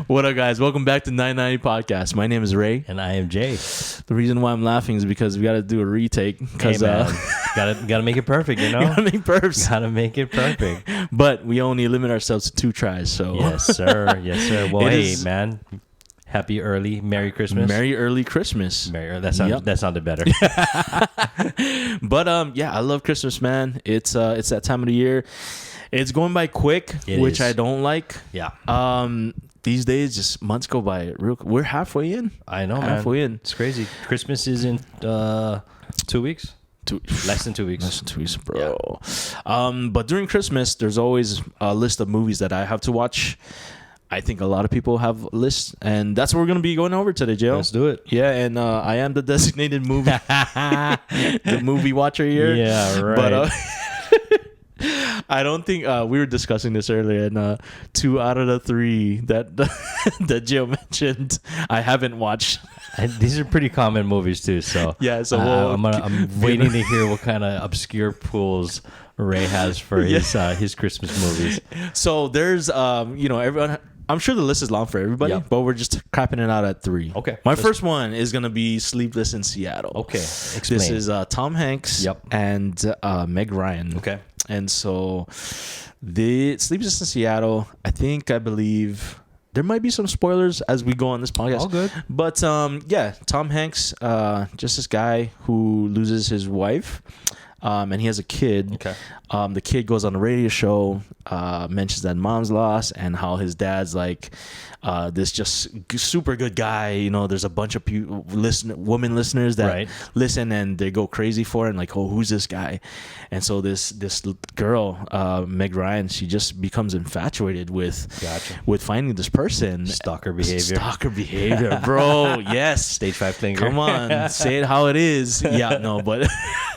What up, guys? Welcome back to 990 Podcast. My name is Ray. And I am Jay. The reason why I'm laughing is because we got to do a retake. Hey, man. gotta make it perfect, you know? Gotta make perfs. Gotta make it perfect. But we only limit ourselves to 2 tries, so... Yes, sir. Yes, sir. Well, It hey, man. Happy early. Merry Christmas. Merry early Christmas. That sounded better. But, yeah, I love Christmas, man. It's that time of the year. It's going by quick, which I don't like. Yeah. These days, just months go by real. We're halfway in. I know, man. Halfway in. It's crazy. Christmas is in 2 weeks. Less than 2 weeks. Less than 2 weeks, bro. Yeah. But during Christmas, there's always a list of movies that I have to watch. I think a lot of people have lists, and that's what we're going to be going over today, Joe. Let's do it. Yeah, and I am the designated the movie watcher here. Yeah, right. But I don't think we were discussing this earlier, and 2 out of the 3 that that Joe mentioned, I haven't watched. These are pretty common movies too, so yeah. So I'm waiting to hear what kind of obscure pools Ray has for his Christmas movies. So there's everyone. I'm sure the list is long for everybody, but we're just crapping it out at 3. Okay. My first one is gonna be Sleepless in Seattle. Okay. Explain. This is Tom Hanks. And Meg Ryan. Okay. And so the Sleepless in Seattle, I believe there might be some spoilers as we go on this podcast. All good. But Tom Hanks, just this guy who loses his wife. And he has a kid. Okay. The kid goes on a radio show, mentions that mom's lost and how his dad's like this just super good guy. You know, there's a bunch of women listeners that listen and they go crazy for it and like, oh, who's this guy? And so this girl, Meg Ryan, she just becomes infatuated with finding this person. Stalker behavior, bro. Yes. Stage 5 thing. Come on, say it how it is. Yeah, no, but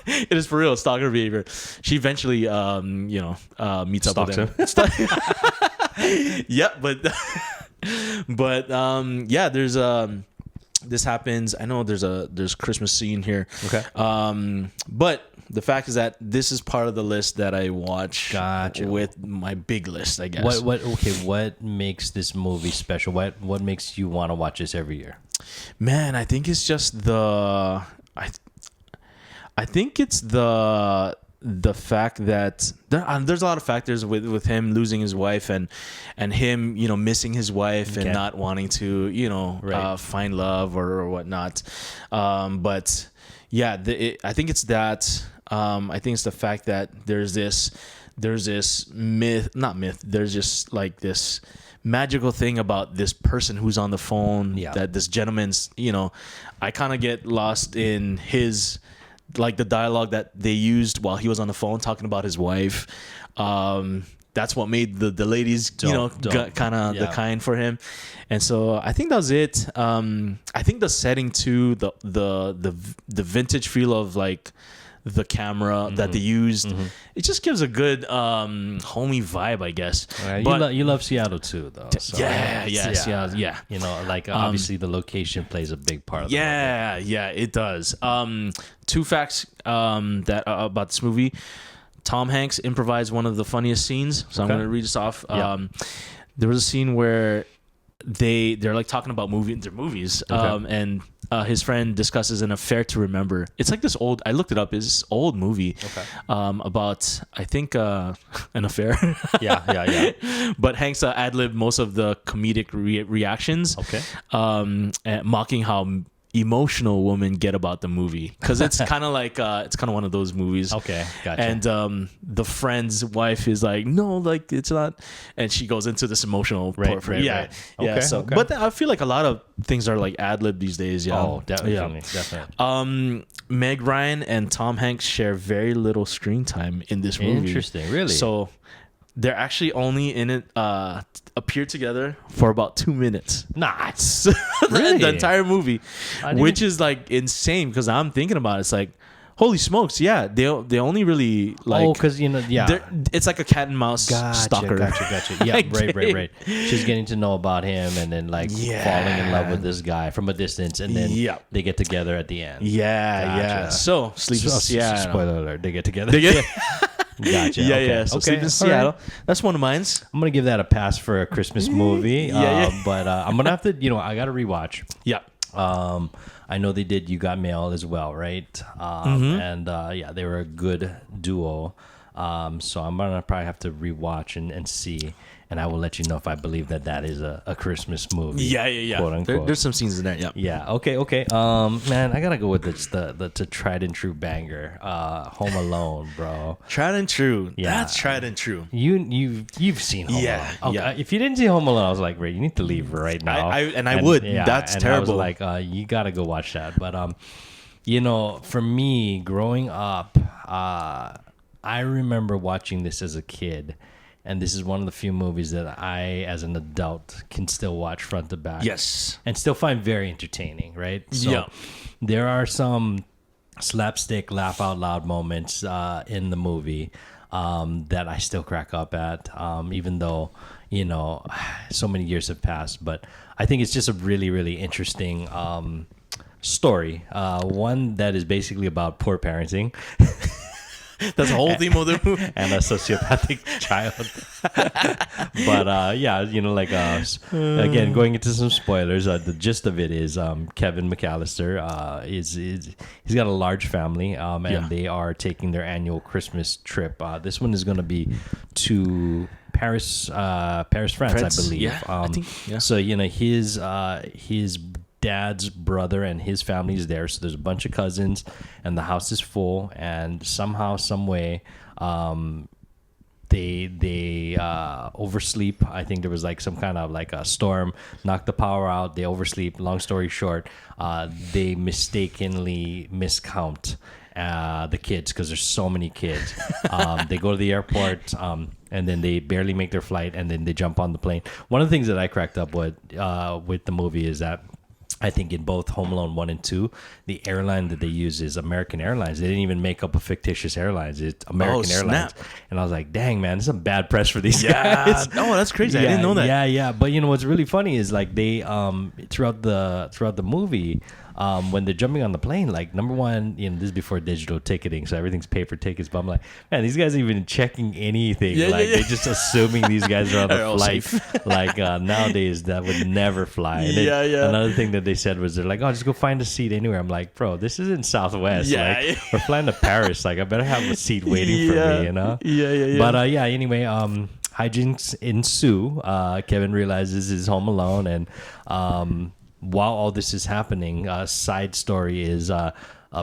it is for real. Stalker behavior. She eventually, meets up with him. Yeah, but there's this happens. I know there's Christmas scene here. Okay. But the fact is that this is part of the list that I watch. Gotcha. With my big list, I guess. What makes this movie special? What makes you want to watch this every year? Man, I think it's just I think it's the fact that there's a lot of factors with him losing his wife and him, missing his wife and not wanting to, find love or whatnot. But yeah, I think it's that. I think it's the fact that there's this there's just like this magical thing about this person who's on the phone that this gentleman's, I kind of get lost in his, like the dialogue that they used while he was on the phone talking about his wife. That's what made the ladies, kind of the kind for him. And so I think that was it. I think the setting too, the vintage feel of like the camera that they used, it just gives a good homey vibe, I guess. But you love Seattle too, though. So Seattle, yeah. Obviously the location plays a big part of the movie. Yeah, it does. 2 facts that about this movie. Tom Hanks improvised one of the funniest scenes, so I'm going to read this off. There was a scene where they're like talking about their movies, and his friend discusses An Affair to Remember. It's like this old, I looked it up, it's this old movie about, I think, an affair. Yeah. But Hanks ad-libbed most of the comedic reactions, mocking how emotional women get about the movie, because it's kind of like one of those movies. Okay, gotcha. And the friend's wife is like, no, like it's not, and she goes into this emotional part. Right. Okay, so but I feel like a lot of things are like ad lib these days. Definitely. Meg Ryan and Tom Hanks share very little screen time in this movie. Interesting, really. So they're actually only in it appear together for about 2 minutes. Nice. Really? The entire movie, which is like insane, because I'm thinking about it. It's like, holy smokes, yeah, they only really like, because it's like a cat and mouse stalker. Gotcha. Yeah, right. She's getting to know about him and then like falling in love with this guy from a distance, and then they get together at the end. Yeah. So Sleepless in Seattle. Spoiler alert: they get together. Gotcha. Yeah, okay. yeah. So okay. Sleep in Seattle. That's one of mine. I'm gonna give that a pass for a Christmas movie. Yeah. But I'm gonna have to, I gotta rewatch. Yeah. I know they did You Got Mail as well, right? And they were a good duo. So I'm gonna probably have to rewatch and see, and I will let you know if I believe that is a Christmas movie. Yeah. Quote unquote. There's some scenes in there. Yeah. Yeah. Okay. Man, I gotta go with the tried and true banger, Home Alone, bro. Tried and true. Yeah. That's tried and true. You've seen Home Alone. Okay. Yeah. If you didn't see Home Alone, I was like, Ray, you need to leave right now. I would. That's terrible. I was like, you gotta go watch that. But for me, growing up, I remember watching this as a kid, and this is one of the few movies that I, as an adult, can still watch front to back. Yes. And still find very entertaining, right? So Yeah. there are some slapstick, laugh out loud moments in the movie that I still crack up at, even though, so many years have passed. But I think it's just a really, really interesting story. One that is basically about poor parenting. That's the whole theme of the movie. And a sociopathic child. But again, going into some spoilers, the gist of it is Kevin McAllister he's got a large family, and they are taking their annual Christmas trip. This one is going to be to Paris, France, I believe. Yeah, I think, yeah. So his dad's brother and his family is there, so there's a bunch of cousins, and the house is full. And somehow, some way, they oversleep. I think there was like some kind of like a storm, knocked the power out. They oversleep. Long story short, they mistakenly miscount the kids because there's so many kids. They go to the airport, and then they barely make their flight, and then they jump on the plane. One of the things that I cracked up with the movie is that I think in both Home Alone 1 and 2, the airline that they use is American Airlines. They didn't even make up a fictitious airlines. It's American Airlines. Snap. And I was like, dang, man, this is some bad press for these guys. No, that's crazy. I didn't know that. Yeah. But what's really funny is like they throughout the movie, when they're jumping on the plane, like number one, this is before digital ticketing, so everything's paper tickets. But I'm like, man, these guys aren't even checking anything. They're just assuming these guys are on the flight. Like nowadays, that would never fly. And another thing that they said was they're like, oh, just go find a seat anywhere. I'm like, bro, this is in Southwest. We're flying to Paris. Like, I better have a seat waiting for me. Yeah. But anyway, hijinks ensue. Kevin realizes he's home alone, and while all this is happening, side story is a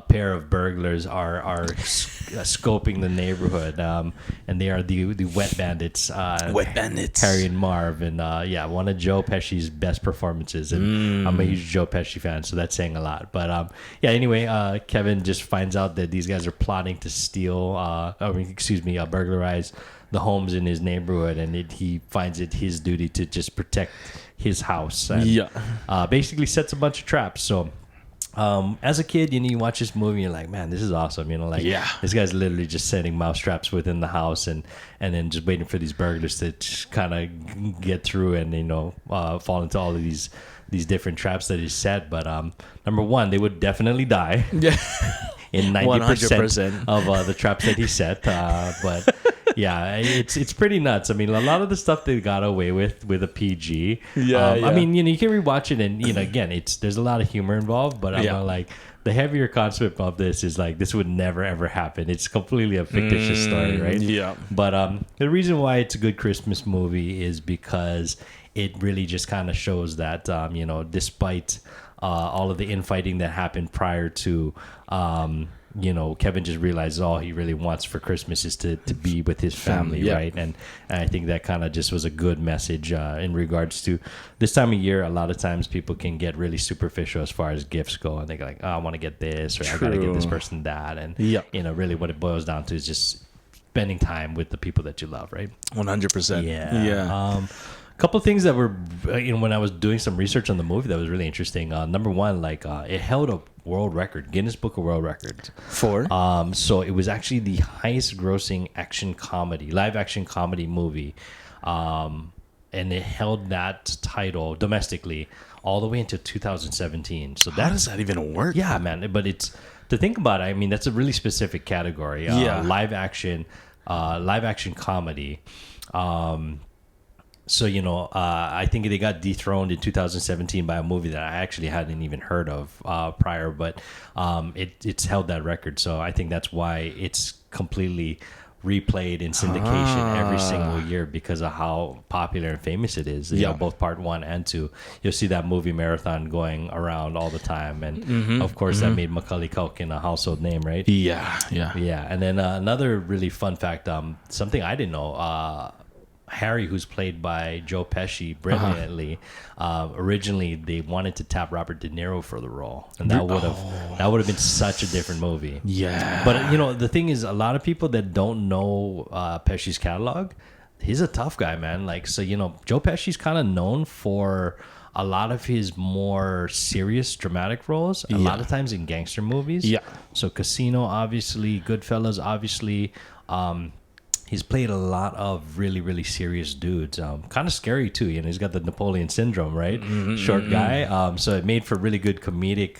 pair of burglars are scoping the neighborhood, and they are the Wet Bandits. Harry and Marv, and one of Joe Pesci's best performances, and I'm a huge Joe Pesci fan, so that's saying a lot. But anyway, Kevin just finds out that these guys are plotting to steal, burglarize the homes in his neighborhood, and he finds it his duty to just protect his house, and basically sets a bunch of traps. So as a kid, you watch this movie and you're like, man, this is awesome. This guy's literally just setting mouse traps within the house, and then just waiting for these burglars to just kind of get through and fall into all of these different traps that he's set. But number one, they would definitely die in 90% of the traps that he set. But yeah, it's pretty nuts. I mean, a lot of the stuff they got away with a PG. I mean, you can rewatch it, and again, there's a lot of humor involved. But I'm like, the heavier concept of this is like, this would never ever happen. It's completely a fictitious story, right? Yeah. But the reason why it's a good Christmas movie is because it really just kind of shows that despite all of the infighting that happened prior to Kevin just realizes all he really wants for Christmas is to be with his family, right? And I think that kind of just was a good message in regards to this time of year. A lot of times people can get really superficial as far as gifts go, and they're like, oh, I want to get this, or I got to get this person that. And, really what it boils down to is just spending time with the people that you love, right? 100%. Yeah. Couple of things that were, when I was doing some research on the movie that was really interesting. Number one, it held a world record, Guinness Book of World Records. For? So it was actually the highest grossing live action comedy movie. And it held that title domestically all the way until 2017. So how does that even work? Yeah, man. But to think about it, I mean, that's a really specific category. Live action live action comedy. So, I think they got dethroned in 2017 by a movie that I actually hadn't even heard of prior, but it's held that record. So I think that's why it's completely replayed in syndication every single year because of how popular and famous it is. You know, both part 1 and 2. You'll see that movie marathon going around all the time. And of course, that made Macaulay Culkin a household name, right? Yeah. And then another really fun fact, something I didn't know, Harry, who's played by Joe Pesci brilliantly, originally they wanted to tap Robert De Niro for the role, and that would have been such a different movie. Yeah. But the thing is, a lot of people that don't know Pesci's catalog, he's a tough guy, man. Like, so Joe Pesci's kind of known for a lot of his more serious dramatic roles, a lot of times in gangster movies. Yeah. So Casino, obviously, Goodfellas, obviously. He's played a lot of really, really serious dudes. Kind of scary too. He's got the Napoleon syndrome, right? Short guy. So it made for really good comedic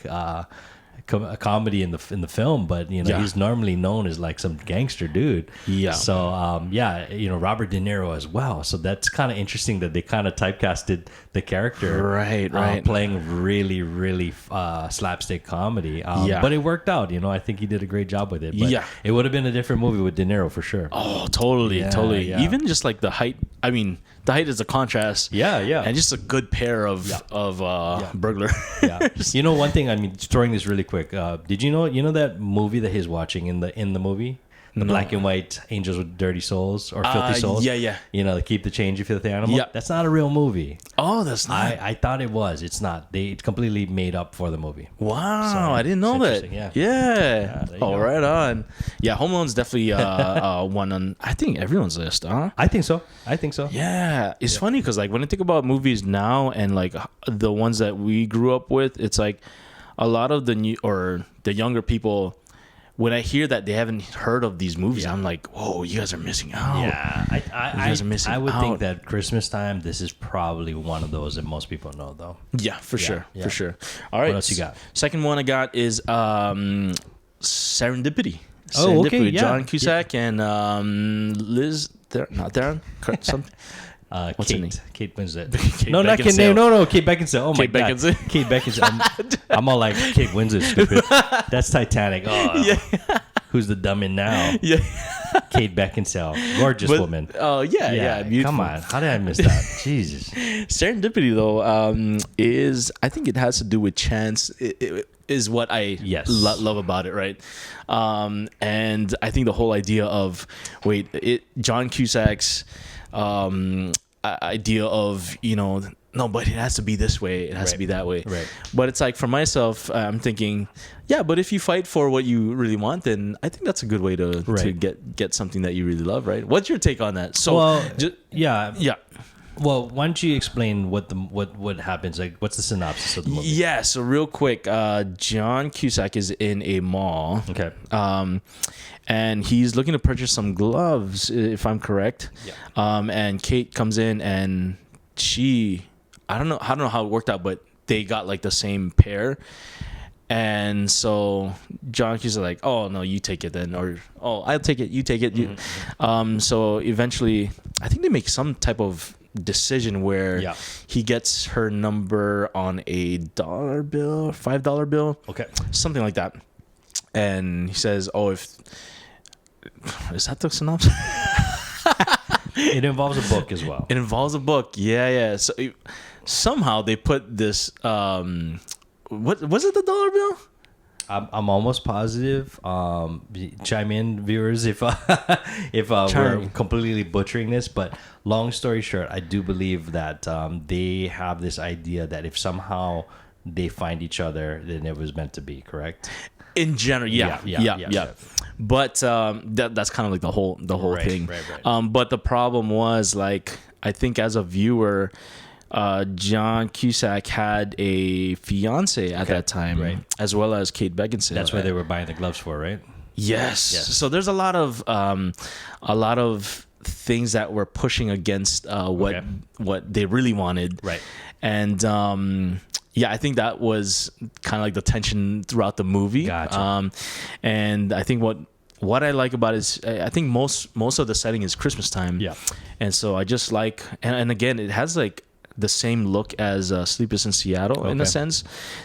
comedy in the film. But he's normally known as like some gangster dude. Yeah. So Robert De Niro as well. So that's kind of interesting that they kind of typecasted the character, right, playing really, really slapstick comedy. But it worked out. I think he did a great job with it. But it would have been a different movie with De Niro for sure. Oh, totally. Yeah. Even just like the height. I mean, the height is a contrast. Yeah. And just a good pair of burglar. One thing. I mean, throwing this really quick. Did you know that movie that he's watching in the movie? The black and white angels with dirty souls or filthy souls. Yeah. They keep the change, you filthy animal. Yeah. That's not a real movie. Oh, that's not. I thought it was. It's not. It's completely made up for the movie. Wow, so, I didn't know that. Yeah. Oh, right on. Yeah, Home Alone's definitely one on, I think, everyone's list, huh? I think so. Yeah. It's funny because like when I think about movies now and like the ones that we grew up with, it's like a lot of the new or the younger people, when I hear that they haven't heard of these movies, I'm like, whoa, you guys are missing out. Yeah, I would think that Christmas time, this is probably one of those that most people know, though. Yeah, for sure. All right. What else you got? Second one I got is Serendipity. Oh, okay. Yeah. John Cusack and Liz, not Darren, something. What's her name? Kate Winslet. Not Kate. No, Kate Beckinsale. Oh my Kate God. Beckinsale. Kate Beckinsale. I'm all like, Kate Winslet, stupid. That's Titanic. Oh, yeah. Who's the dumb in now? Yeah. Kate Beckinsale. Gorgeous woman. Oh, yeah. Beautiful. Come on. How did I miss that? Jesus. Serendipity, though, I think it has to do with chance. It is what I love about it, right? And I think the whole idea of, John Cusack's idea of no, but it has to be this way, it has to be that way, right? But it's like for myself, I'm thinking, but if you fight for what you really want, then I think that's a good way to get something that you really love, right? What's your take on that? So well, why don't you explain what happens? Like, what's the synopsis of the movie? Yeah, so real quick, John Cusack is in a mall. Okay. And he's looking to purchase some gloves, if I'm correct. Yeah. And Kate comes in, and I don't know how it worked out, but they got like the same pair. And so John Cusack is like, oh no, you take it then, or oh, I'll take it, you take it. Mm-hmm. So eventually, I think they make some type of decision where he gets her number on a $1 bill, $5 bill, something like that. And he says, "Oh, is that the synopsis?" It involves a book as well. It involves a book, yeah. So somehow they put this. What was it? The $1 bill? I'm almost positive. Chime in, viewers, if we're completely butchering this. But long story short, I do believe that they have this idea that if somehow they find each other, then it was meant to be. Correct? In general, yeah. But that's kind of like the whole thing. Right. But the problem was, like, I think as a viewer, John Cusack had a fiance at that time, as well as Kate Beckinsale. That's where they were buying the gloves for, right? Yes. So there's a lot of things that were pushing against what they really wanted, right? And I think that was kind of like the tension throughout the movie. Gotcha. And I think what what I like about it is I think most of the setting is Christmas time. Yeah. And so I just like, and again, it has like the same look as Sleepless in Seattle in a sense.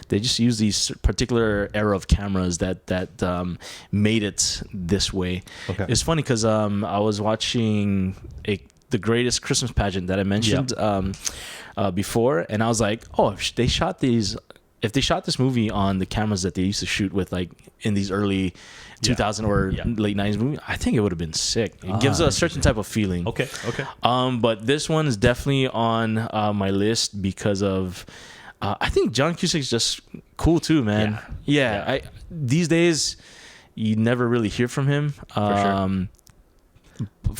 They just use these particular era of cameras that made it this way. Okay. It's funny because I was watching the Greatest Christmas Pageant that I mentioned before, and I was like, oh, if they shot this movie on the cameras that they used to shoot with, like in these early 2000 or late 90s movie, I think it would have been sick. It gives a certain type of feeling. Okay. But this one is definitely on my list because of I think John Cusack's just cool too, man. Yeah. These days you never really hear from him. For sure.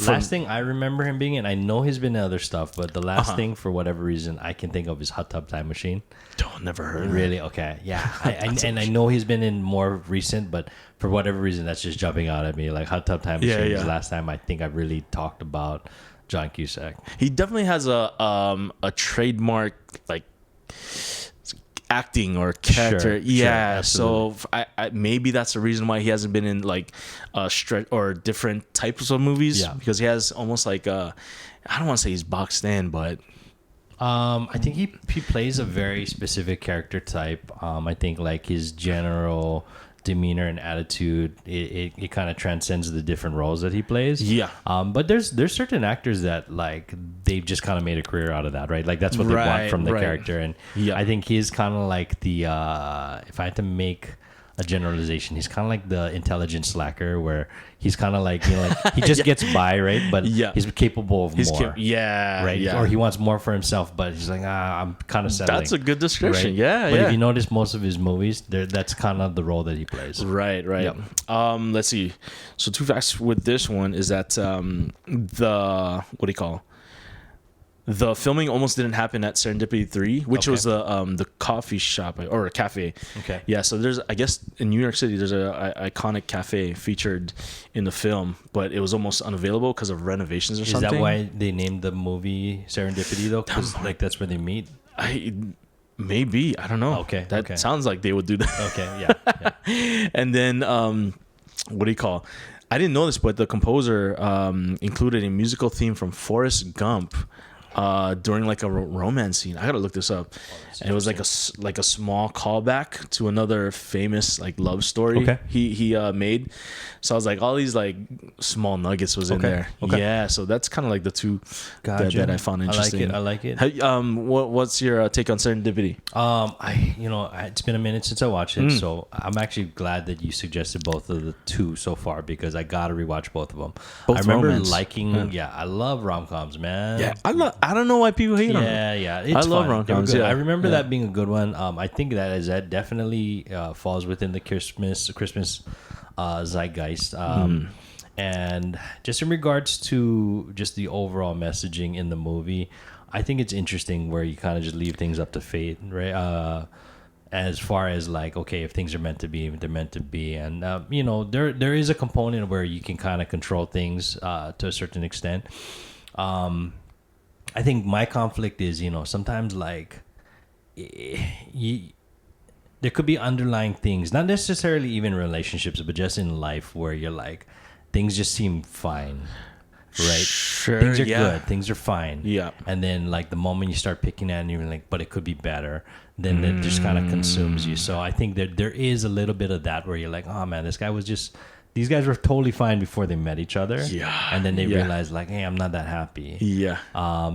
Last thing I remember him being in, I know he's been in other stuff, but the last thing for whatever reason I can think of is Hot Tub Time Machine. Oh, never heard. Really? Okay. Yeah. I know he's been in more recent, but for whatever reason that's just jumping out at me. Like Hot Tub Time Machine was the last time I think I really talked about John Cusack. He definitely has a trademark like acting or character. Sure, so I maybe that's the reason why he hasn't been in like or different types of movies, because he has almost like I don't want to say he's boxed in, but I think he plays a very specific character type. I think like his general demeanor and attitude, it kind of transcends the different roles that he plays. But there's certain actors that like they've just kind of made a career out of that, right? Like that's what they want from the character. And I think he's kind of like the if I had to make a generalization, he's kind of like the intelligent slacker, where he's kind of like, like he just gets by, right? But he's capable of more. Right? Or he wants more for himself, but he's like, I'm kind of settling. That's a good description. Right? But if you notice most of his movies, that's kind of the role that he plays. Right. Yep. Let's see. So 2 facts with this one is that the filming almost didn't happen at Serendipity 3, which was the coffee shop or a cafe. Okay. Yeah, so there's, I guess in New York City, there's a iconic cafe featured in the film, but it was almost unavailable because of renovations or something. Is that why they named the movie Serendipity though? Because like that's where they meet. Maybe, I don't know. Okay. That sounds like they would do that. Okay. Yeah. And then what do you call? I didn't know this, but the composer included a musical theme from Forrest Gump. During like a romance scene. I gotta look this up. And it was like a small callback to another famous like love story he made. So I was like, all these like small nuggets was in there. Yeah, so that's kind of like the two that I found interesting. I like it. What's your take on Serendipity? It's been a minute since I watched it, so I'm actually glad that you suggested both of the two so far, because I gotta rewatch both of them. I remember liking. I love rom-coms, man. Yeah, I don't know why people hate them. Yeah. I love rom-coms. I remember that being a good one. I think that definitely falls within the Christmas zeitgeist. And just in regards to just the overall messaging in the movie, I think it's interesting where you kind of just leave things up to fate, right? As far as like, okay, if things are meant to be, they're meant to be. And, there is a component where you can kind of control things to a certain extent. I think my conflict is, sometimes like there could be underlying things, not necessarily even relationships, but just in life where you're like, things just seem fine, right? Sure, things are good, things are fine. Yeah. And then like the moment you start picking at it, you're like, but it could be better. Then it just kind of consumes you. So I think that there is a little bit of that where you're like, oh man, these guys were totally fine before they met each other. Yeah. And then they realized like, hey, I'm not that happy. Yeah.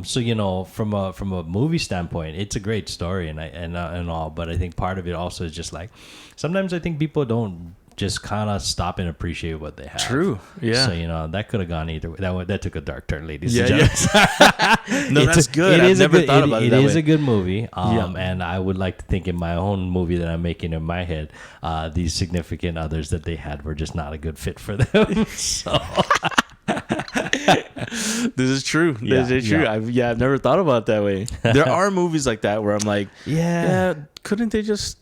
So from a movie standpoint, it's a great story and all, but I think part of it also is just like sometimes I think people don't just kind of stop and appreciate what they have. True. Yeah. So that could have gone either way. That took a dark turn, ladies and gentlemen. No, that's good. I've never thought about it that way. It is a good movie. And I would like to think in my own movie that I'm making in my head, these significant others that they had were just not a good fit for them. So this is true. This is true. I've never thought about it that way. There are movies like that where I'm like, couldn't they just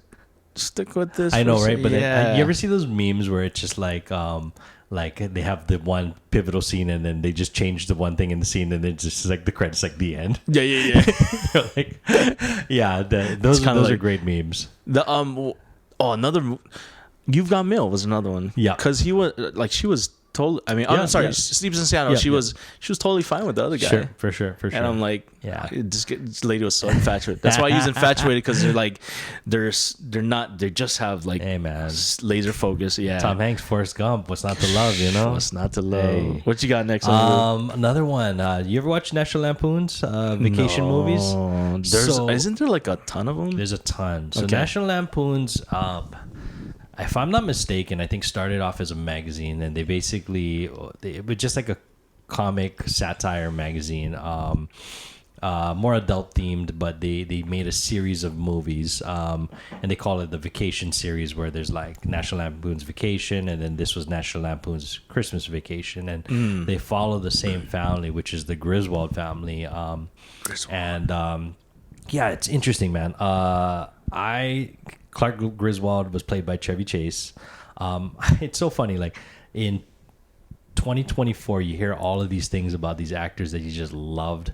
stick with this? I know, right? But you ever see those memes where it's just like they have the one pivotal scene and then they just change the one thing in the scene and then it's just like the credits, like the end. Yeah. Those are great memes. The another You've Got Mail was another one. Yeah. Because he was like, she was totally. I mean, Yeah, I'm sorry, yeah. Sleeps in Seattle. Yeah, she was totally fine with the other guy. Sure, for sure. And I'm like, Yeah. this lady was so infatuated. That's why he's infatuated, because they're like, they're not. They just have like, Hey, man. laser focus. Yeah. Tom Hanks, Forrest Gump. What's not to love? You know. What's not to love? Hey. What you got next? On Another one. You ever watch National Lampoon's vacation movies? Isn't there like a ton of them? There's a ton. So Okay. National Lampoon's, if I'm not mistaken, I think started off as a magazine, and it was just like a comic satire magazine, more adult themed, but they made a series of movies, and they call it the Vacation series, where there's like National Lampoon's Vacation, and then this was National Lampoon's Christmas Vacation, and they follow the same family, which is the Griswold family. And yeah, it's interesting, man. Clark Griswold was played by Chevy Chase. It's so funny, like in 2024, you hear all of these things about these actors that you just loved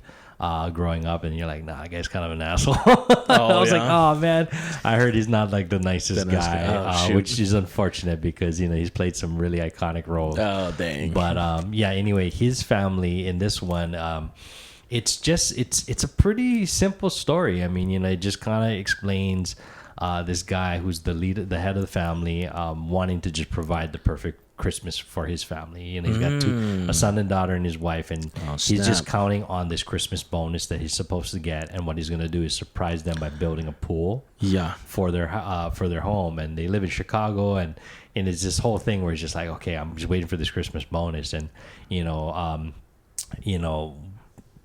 growing up, and you're like, nah, that guy's kind of an asshole. I was like, oh man, I heard he's not like the nicest guy, which is unfortunate, because he's played some really iconic roles. Oh dang. But yeah, anyway, his family in this one, it's a pretty simple story. I mean, it just kind of explains this guy who's the head of the family, wanting to just provide the perfect Christmas for his family. He's got a son and daughter and his wife, and he's just counting on this Christmas bonus that he's supposed to get. And what he's going to do is surprise them by building a pool for their home. And they live in Chicago, and it's this whole thing where he's just like, okay, I'm just waiting for this Christmas bonus, and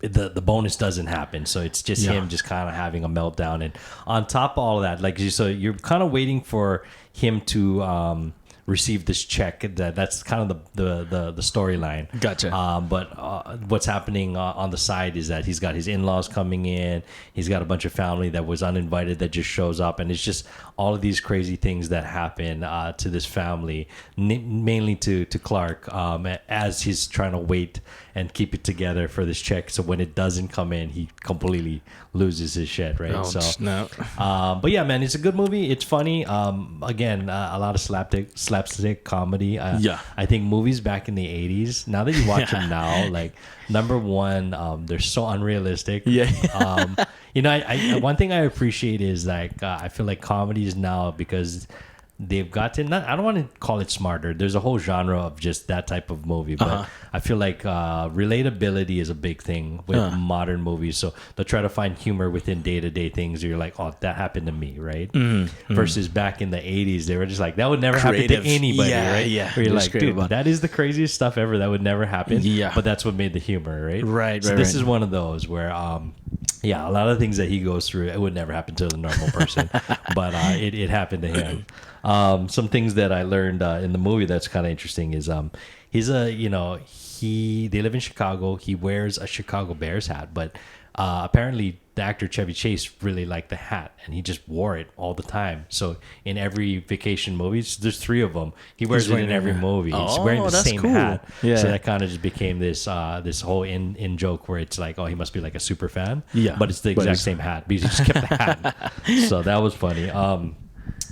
the bonus doesn't happen, so it's just him just kind of having a meltdown. And on top of all of that, so you're kind of waiting for him to receive this check. That's kind of the storyline. Gotcha. But what's happening on the side is that he's got his in-laws coming in. He's got a bunch of family that was uninvited that just shows up, and it's just all of these crazy things that happen to this family, mainly to Clark, as he's trying to wait and keep it together for this check. So when it doesn't come in, he completely loses his shit, right? But yeah, man, it's a good movie. It's funny. Again, a lot of slapstick comedy. I think movies back in the 80s, now that you watch them now, like, number one, they're so unrealistic. One thing I appreciate is like, I feel like comedies now, because they've gotten, I don't want to call it smarter. There's a whole genre of just that type of movie, but I feel like relatability is a big thing with modern movies. So they'll try to find humor within day-to-day things. You're like, oh, that happened to me, right? Versus back in the 80s, they were just like, that would never happen to anybody, right? Yeah, where you're like, dude, that is the craziest stuff ever. That would never happen. Yeah. But that's what made the humor, right? Right, so this is one of those where, yeah, a lot of things that he goes through, it would never happen to a normal person, but it happened to him. Some things that I learned in the movie that's kind of interesting is they live in Chicago. He wears a Chicago Bears hat, but apparently the actor Chevy Chase really liked the hat, and he just wore it all the time. So in every vacation movie, there's 3 of them. He wears it in every movie. He's wearing the same hat. Yeah. So that kind of just became this whole in joke where it's like, oh, he must be like a super fan. Yeah. But it's the exact same hat because he just kept the hat. So that was funny.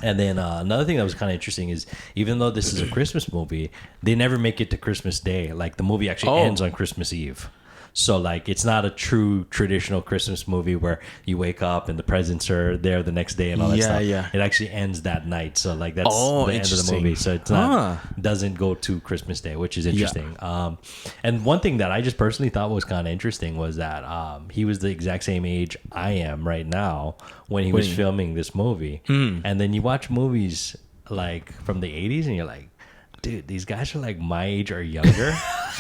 And then another thing that was kind of interesting is, even though this is a Christmas movie, they never make it to Christmas Day. Like, the movie actually ends on Christmas Eve. So, like, it's not a true traditional Christmas movie where you wake up and the presents are there the next day and all that stuff. Yeah. It actually ends that night. So, like, that's the end of the movie. So it's not doesn't go to Christmas Day, which is interesting. Yeah. And one thing that I just personally thought was kind of interesting was that he was the exact same age I am right now when he was filming this movie. And then you watch movies like from the 80s and you're like, dude, these guys are like my age or younger,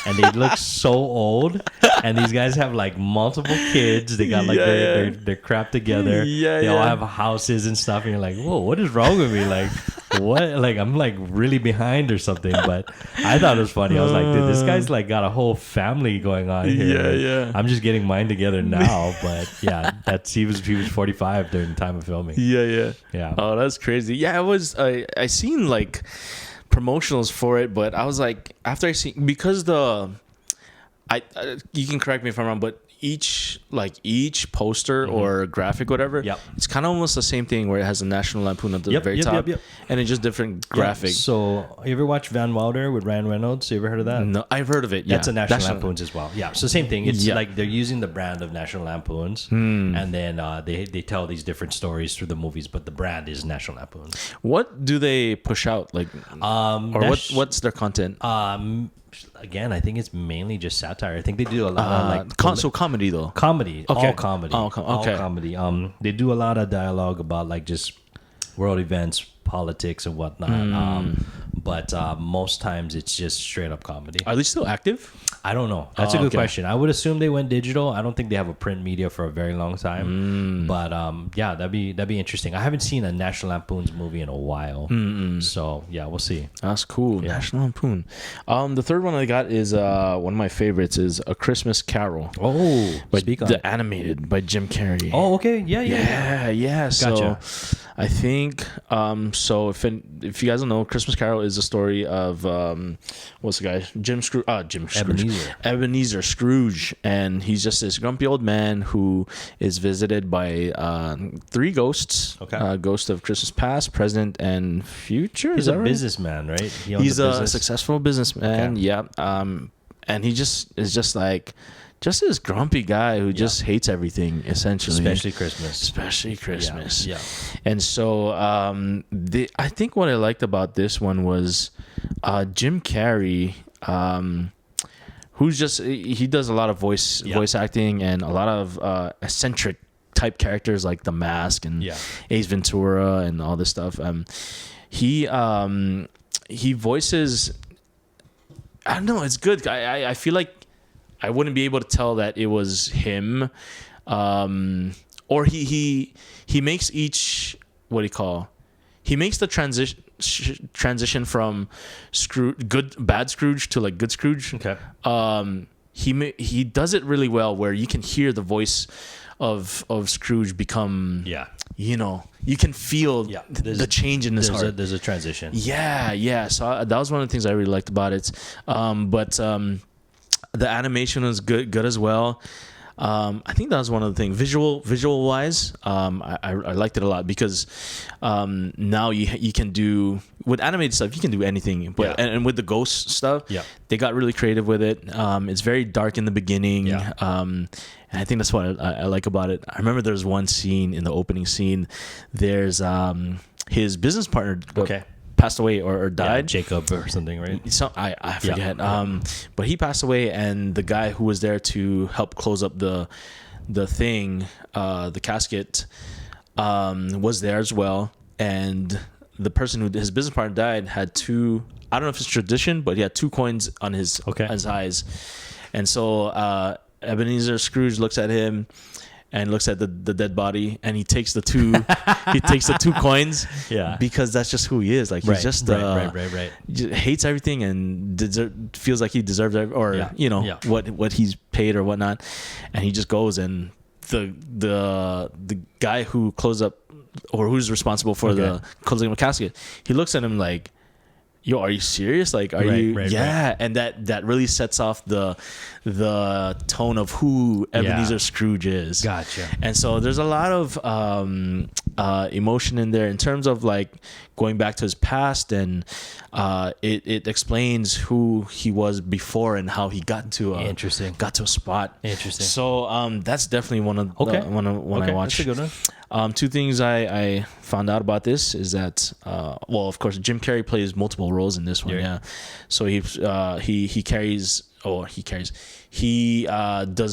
and they look so old. And these guys have like multiple kids. They got like their crap together. They all have houses and stuff. And you're like, whoa, what is wrong with me? Like, what? Like, I'm like really behind or something. But I thought it was funny. I was like, dude, this guy's like got a whole family going on here. Yeah. I'm just getting mine together now. But yeah, he was 45 during the time of filming. Yeah. Oh, that's crazy. Yeah, it was. I seen like promotionals for it, but I was like, after I seen, because you can correct me if I'm wrong, but each poster or graphic, whatever. Yep. It's kind of almost the same thing where it has a National Lampoon at the very top, and it's just different graphic. So you ever watch Van Wilder with Ryan Reynolds? You ever heard of that? No, I've heard of it. Yeah, That's a National Lampoons as well. Yeah. So same thing. It's like they're using the brand of National Lampoons, and then they tell these different stories through the movies, but the brand is National Lampoons. What do they push out or what's their content? Again, I think it's mainly just satire. I think they do a lot of so comedy though. Comedy, Okay. all comedy, Oh, okay. all comedy. They do a lot of dialogue about like just world events, politics, and whatnot. But most times it's just straight up comedy. Are they still active? I don't know. That's a good question. I would assume they went digital. I don't think they have a print media for a very long time. But yeah, that'd be interesting. I haven't seen a National Lampoon's movie in a while. So yeah, we'll see. That's cool. Yeah. National Lampoon. The third one I got is one of my favorites is A Christmas Carol. Oh, animated by Jim Carrey. Oh, okay. Yeah. So Gotcha. I think so if you guys don't know, Christmas Carol is a story of what's the guy? Ebenezer Scrooge, and he's just this grumpy old man who is visited by three ghosts. Okay. Ghost of Christmas past, present, and future. He's a businessman, right? He's a successful businessman. Okay. Yeah. And he just is just like this grumpy guy who just hates everything, essentially, especially Christmas. Yeah. And so I think what I liked about this one was Jim Carrey, he does a lot of voice acting and a lot of eccentric type characters like The Mask and Ace Ventura and all this stuff. He voices, I don't know, it's good. I feel like I wouldn't be able to tell that it was him, or he makes each, what do you call? He makes the transition from bad Scrooge to like good Scrooge. Okay. He does it really well, where you can hear the voice of Scrooge become. Yeah. You know, you can feel the change in his heart. There's a transition. Yeah. So that was one of the things I really liked about it. But the animation was good as well. I think that was one of the things. Visual wise, I liked it a lot because now you can do with animated stuff. You can do anything, but and with the ghost stuff, they got really creative with it. It's very dark in the beginning. And I think that's what I like about it. I remember there's one scene in the opening scene. There's his business partner. Passed away or died. Jacob or something, right? So I forget. But he passed away, and the guy who was there to help close up the thing, the casket, was there as well. And the person his business partner died had two. I don't know if it's tradition, but he had 2 coins on his eyes. And so Ebenezer Scrooge looks at him and looks at the dead body, and he takes the 2 coins, because that's just who he is. Like he's just hates everything and feels like he deserves what he's paid or whatnot, and he just goes, and the guy who closed up or who's responsible for the closing of the casket, he looks at him like, yo, are you serious? Like, are you? And that really sets off the tone of who Ebenezer Scrooge is. Gotcha. And so there's a lot of emotion in there in terms of like going back to his past, and it explains who he was before and how he got to a spot. Interesting. So that's definitely one of I watched. That's a good one. 2 things I found out about this is that of course Jim Carrey plays multiple roles in this one. So he does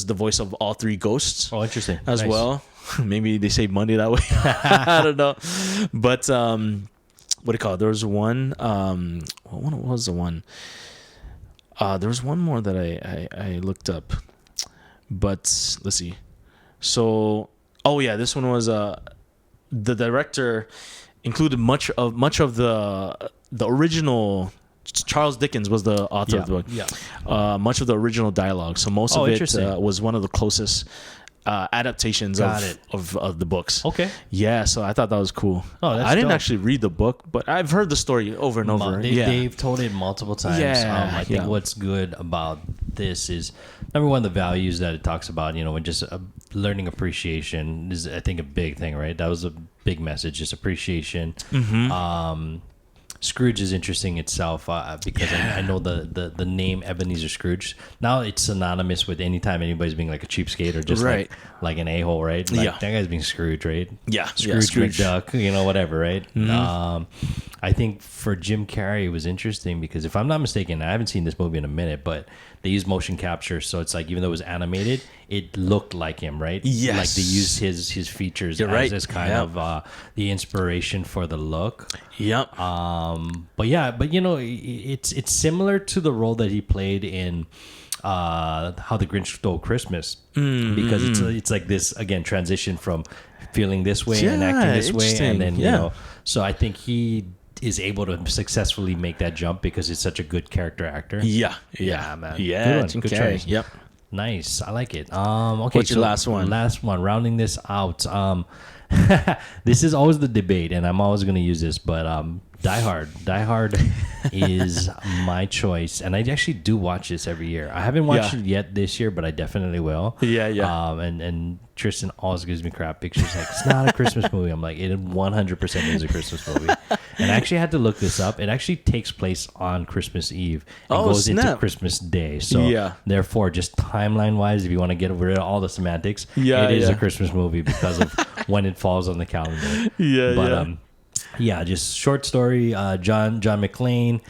the voice of all 3 ghosts. Oh, interesting. As well. Maybe they save money that way. I don't know. But what do you call it? There was one. What was the one? There was one more that I looked up. But let's see. So, this one was the director included much of the original. Charles Dickens was the author of the book. Much of the original dialogue. So most of it was one of the closest adaptations of the books. Okay. Yeah, so I thought that was cool. Oh, that's I didn't dope. actually read the book, but I've heard the story over and over. They've told it multiple times. I think what's good about this is, number one, the values that it talks about, when just learning appreciation is, I think, a big thing, right? That was a big message, just appreciation. Scrooge is interesting itself because I know the name Ebenezer Scrooge. Now it's synonymous with anytime anybody's being like a cheapskate or just like an a-hole, right? Like, that guy's being Scrooge, right? Yeah. Scrooge McDuck, whatever, right? Mm-hmm. I think for Jim Carrey, it was interesting because if I'm not mistaken, I haven't seen this movie in a minute, but they used motion capture. So it's like, even though it was animated, it looked like him, right? Yes. Like they used his features as kind of the inspiration for the look. Yep. But it's similar to the role that he played in How the Grinch Stole Christmas, because it's like this again transition from feeling this way and acting this way, and then so I think he is able to successfully make that jump because he's such a good character actor. Yeah, man. Yeah, good choice. Yep. Nice, I like it. Okay, what's your last one? Last one, rounding this out. This is always the debate, and I'm always going to use this, but Die Hard. Die Hard is my choice, and I actually do watch this every year. I haven't watched it yet this year, but I definitely will. Yeah. And Tristan always gives me crap because she's like, it's not a Christmas movie. I'm like, it 100% is a Christmas movie. And I actually had to look this up. It actually takes place on Christmas Eve and goes into Christmas Day. So therefore, just timeline-wise, if you want to get rid of all the semantics, it is a Christmas movie because of when it falls on the calendar. Just short story. John McClane.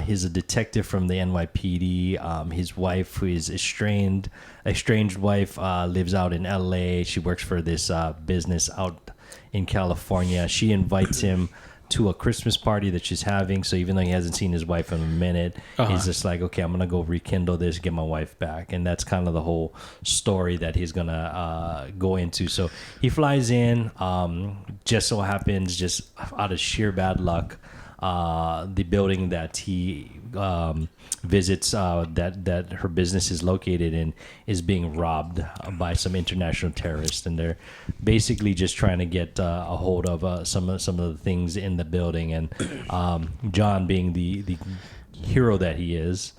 He's a detective from the NYPD. His wife, who is estranged wife, lives out in LA. She works for this business out in California. She invites him to a Christmas party that she's having. So even though he hasn't seen his wife in a minute, he's just like, okay, I'm going to go rekindle this, get my wife back. And that's kind of the whole story that he's going to go into. So he flies in, just so happens, just out of sheer bad luck, the building that he visits, that her business is located in, is being robbed by some international terrorists, and they're basically just trying to get a hold of some of the things in the building. And John, being the hero that he is,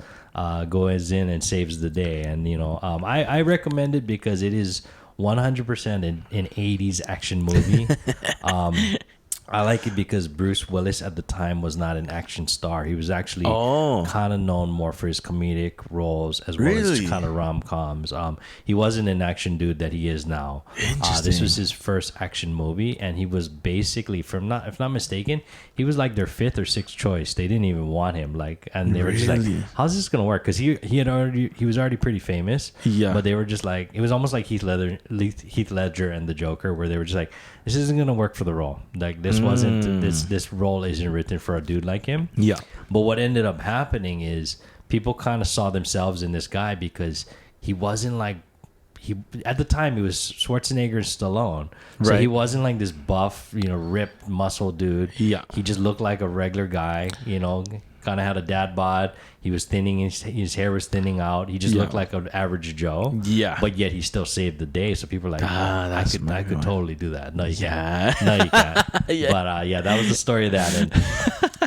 goes in and saves the day. And I recommend it because it is 100% an 80s action movie. I like it because Bruce Willis at the time was not an action star. He was actually kind of known more for his comedic roles as well as kind of rom-coms. He wasn't an action dude that he is now. This was his first action movie, and he was basically, if not mistaken, he was like their fifth or sixth choice. They didn't even want him, and they were just like, "How's this gonna work?" Because he was already pretty famous. Yeah, but they were just like, it was almost like Heath Ledger and the Joker, where they were just like, "This isn't gonna work for the role. Like this wasn't this role isn't written for a dude like him." Yeah. But what ended up happening is people kind of saw themselves in this guy because he wasn't like at the time he was Schwarzenegger and Stallone. So he wasn't like this buff, ripped muscle dude. Yeah. He just looked like a regular guy, kind of had a dad bod. He was thinning, his hair was thinning out. He just looked like an average Joe. Yeah. But yet he still saved the day. So people are like, I could totally do that. No, you can't. No, you can't. But that was the story of that.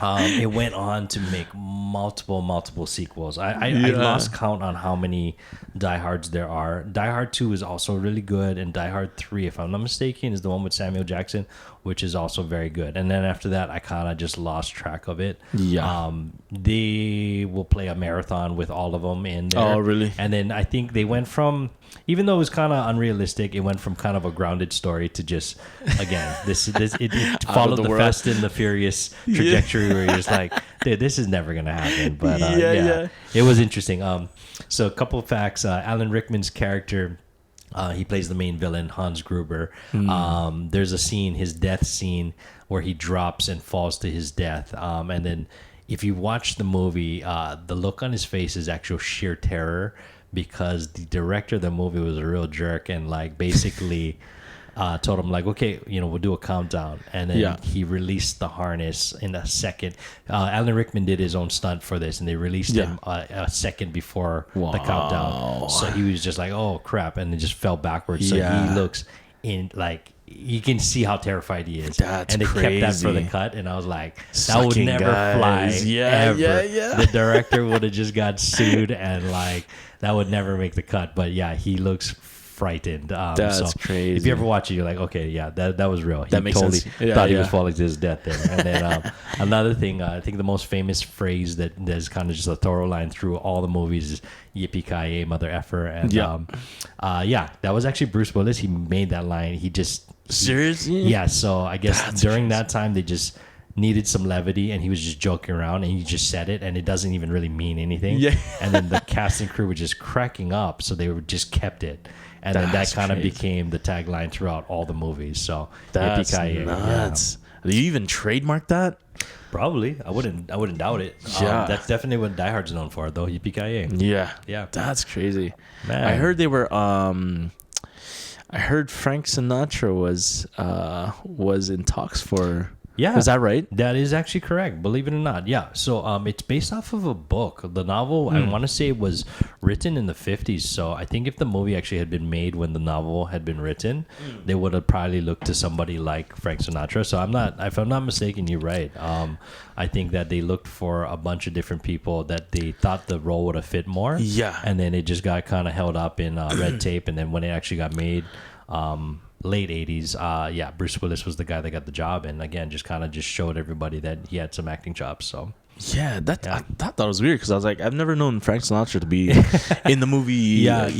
And it went on to make multiple sequels. I lost count on how many Die Hards there are. Die Hard 2 is also really good, and Die Hard 3, if I'm not mistaken, is the one with Samuel Jackson, which is also very good. And then after that, I kind of just lost track of it. Yeah. They will play a marathon with all of them in there. Oh, really? And then I think they went from, even though it was kind of unrealistic, it went from kind of a grounded story to just, again, it followed the Fast and the Furious trajectory where you're just like, dude, this is never gonna happen. But it was interesting. So a couple of facts. Alan Rickman's character, he plays the main villain, Hans Gruber. There's a scene, his death scene, where he drops and falls to his death. And then if you watch the movie, the look on his face is actual sheer terror, because the director of the movie was a real jerk and basically told him like, okay, we'll do a countdown, and then Yeah. he released the harness in a second. Alan Rickman did his own stunt for this, and they released him a second before the countdown. So he was just like, oh crap, and it just fell backwards. So Yeah. he looks in like. You can see how terrified he is. That's and they crazy. kept that for the cut, and I was like, that would Sucking never guys. fly. Yeah, ever. yeah. The director would have just got sued, and like that would never make the cut. But yeah, he looks frightened. That's crazy. If you ever watch it, you're like, okay, yeah, that was real. He That makes totally sense. Yeah, thought he yeah. was falling to his death there. And then another thing, I think the most famous phrase that is kind of just a thorough line through all the movies is "Yippee-ki-yay, mother effer." And that was actually Bruce Willis. He made that line. Seriously? Yeah. So I guess That's during crazy. that time they just needed some levity, and he was just joking around, and he just said it, and it doesn't even really mean anything. Yeah. And then the cast and crew were just cracking up, so they were just kept it. And then that That's kind of crazy. became the tagline throughout all the movies. So That's Yippee-ki-yay, nuts. Do you even trademark that? Probably. I wouldn't doubt it. Yeah. That's definitely what Die Hard's known for, though. Yippee-ki-yay. Yeah. Yeah. That's crazy. Man. I heard they were I heard Frank Sinatra was in talks for. Yeah. Is that right? That is actually correct, believe it or not. Yeah. So it's based off of a book. The novel, I want to say, was written in the 50s. So I think if the movie actually had been made when the novel had been written, they would have probably looked to somebody like Frank Sinatra. So if I'm not mistaken, you're right. I think that they looked for a bunch of different people that they thought the role would have fit more. Yeah. And then it just got kind of held up in red tape. And then when it actually got made, late 80s, Bruce Willis was the guy that got the job, and again just kind of just showed everybody that he had some acting chops. So Yeah, I thought that was weird because I was like, I've never known Frank Sinatra to be in the movie. Do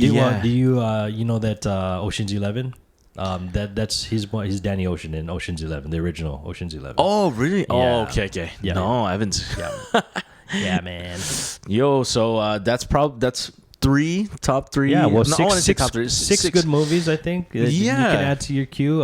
you know that Ocean's 11, that's his Danny Ocean in Ocean's 11, the original Ocean's 11. Oh, really? Yeah. Oh, okay. Yeah. No, I haven't. Yeah, man. Yo, so that's top three. Yeah, well, no, I want to say top three. six good movies, I think. You Yeah. can add to your queue.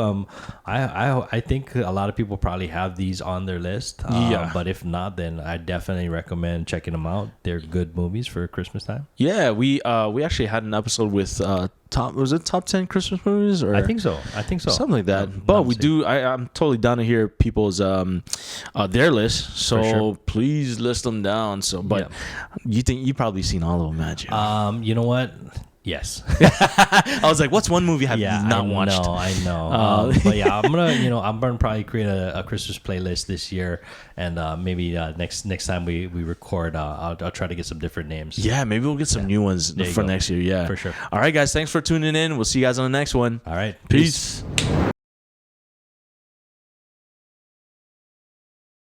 I think a lot of people probably have these on their list. Yeah. But if not, then I definitely recommend checking them out. They're good movies for Christmas time. Yeah, we actually had an episode with top 10 Christmas movies, or I think so. something like that. I'm But not we mistaken. do. I'm totally down to hear people's their list. So For sure. please list them down. So, but you think you probably seen all of them, had you? You know what? Yes. I was like, what's one movie have you not watched? I know. But yeah, I'm gonna probably create a Christmas playlist this year, and maybe next time we record, I'll try to get some different names. Yeah, maybe we'll get some new ones There you for go. next year. Yeah, For sure. All right, guys, thanks for tuning in. We'll see you guys on the next one. All right. Peace.